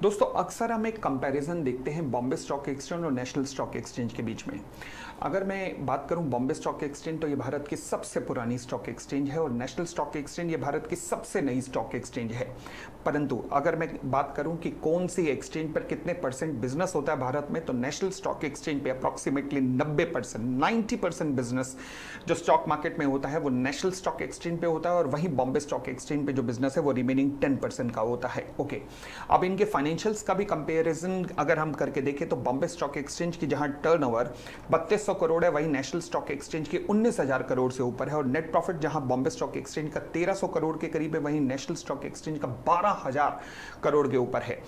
दोस्तों अक्सर हम एक कंपैरिजन देखते हैं बॉम्बे स्टॉक एक्सचेंज और नेशनल स्टॉक एक्सचेंज के बीच में। अगर मैं बात करूं बॉम्बे स्टॉक एक्सचेंज तो ये भारत की सबसे पुरानी स्टॉक एक्सचेंज है और नेशनल स्टॉक एक्सचेंज ये भारत की सबसे नई स्टॉक एक्सचेंज है। परंतु अगर मैं बात करूं कि कौन सी एक्सचेंज पर कितने परसेंट बिजनेस होता है भारत में, तो नेशनल स्टॉक एक्सचेंज पे अप्रॉक्सीमेटली 90%, 90% बिजनेस जो स्टॉक मार्केट में होता है वो नेशनल स्टॉक एक्सचेंज पे होता है और वहीं बॉम्बे स्टॉक एक्सचेंज पे जो बिजनेस है वो रिमेनिंग 10% का होता है। ओके, अब इनके फाइनेंशियल्स का भी कंपैरिजन अगर हम करके देखें तो बॉम्बे स्टॉक एक्सचेंज की जहां टर्नओवर 3200 करोड़ है, वहीं नेशनल स्टॉक एक्सचेंज की 19,000 करोड़ से ऊपर है। और नेट प्रॉफिट जहां बॉम्बे स्टॉक एक्सचेंज का 1300 करोड़ के करीब है, वहीं नेशनल स्टॉक एक्सचेंज का 12,000 करोड़ के ऊपर है।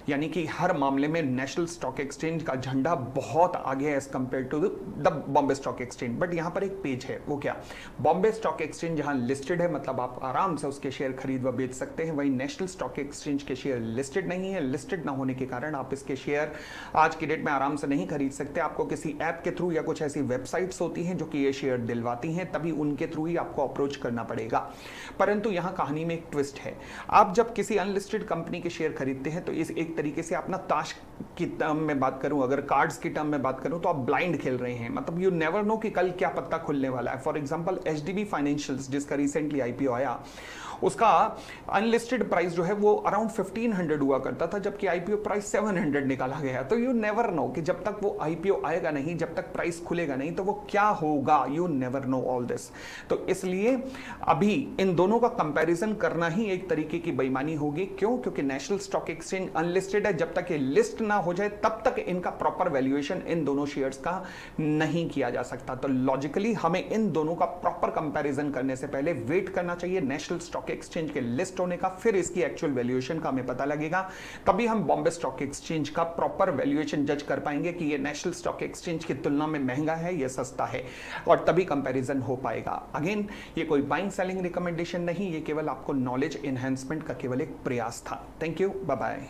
यानी कि हर मामले में नेशनल स्टॉक एक्सचेंज का झंडा बहुत आगे है as compare to the Bombay stock exchange. But यहां पर एक पेज है, वो क्या, बॉम्बे स्टॉक एक्सचेंज जहां लिस्टेड है, मतलब आप आराम से उसके शेयर खरीद व बेच सकते हैं, वहीं नेशनल स्टॉक एक्सचेंज के शेयर लिस्टेड नहीं है। लिस्टेड ना होने के कारण आप इसके शेयर आज की डेट में आराम से नहीं खरीद सकते। आपको किसी ऐप के थ्रू या कुछ ऐसी वेबसाइट्स होती हैं जो कि ये शेयर दिलवाती हैं, तभी उनके थ्रू ही आपको अप्रोच करना पड़ेगा। परंतु यहां कहानी में एक ट्विस्ट है। आप जब किसी अनलिस्टेड कंपनी के शेयर खरीदते हैं तो इस एक तरीके से आप ना ताश की टर्म में बात करूं, अगर कार्ड्स की टर्म में बात करूं, तो आप ब्लाइंड खेल रहे हैं। मतलब यू नेवर नो कि कल क्या पत्ता खुलने वाला है। फॉर एग्जांपल एचडीबी फाइनेंशियल्स जिसका रिसेंटली आईपीओ आया, उसका अनलिस्टेड प्राइस जो है वो अराउंड 1500 हुआ करता था, जबकि आईपीओ प्राइस 700 निकाला गया। तो यू नेवर नो कि जब तक वो आईपीओ आएगा नहीं, जब तक प्राइस खुलेगा नहीं, तो वो क्या होगा, you never know all this. तो इसलिए अभी इन दोनों का कंपैरिजन करना ही एक तरीके की बेईमानी होगी। क्यों? क्योंकि नेशनल स्टॉक एक्सचेंज अनलिस्टेड है। जब तक ये लिस्ट ना हो जाए तब तक इनका प्रॉपर वैल्यूएशन इन दोनों शेयर्स का नहीं किया जा सकता। तो लॉजिकली हमें इन दोनों का प्रॉपर कंपैरिजन करने से पहले वेट करना चाहिए नेशनल स्टॉक एक्सचेंज के लिस्ट होने का, फिर इसकी एक्चुअल वैल्यूएशन का हमें पता लगेगा। तभी हम बॉम्बे स्टॉक एक्सचेंज का प्रॉपर वैल्यूएशन जज कर पाएंगे कि ये नेशनल स्टॉक एक्सचेंज की तुलना में महंगा है, ये सस्ता है, और तभी कंपैरिजन हो पाएगा। अगेन, ये कोई बाइंग सेलिंग रिकमेंडेशन नहीं, ये केवल आपको नॉलेज एनहांसमेंट का केवल एक प्रयास था। Thank you, bye bye.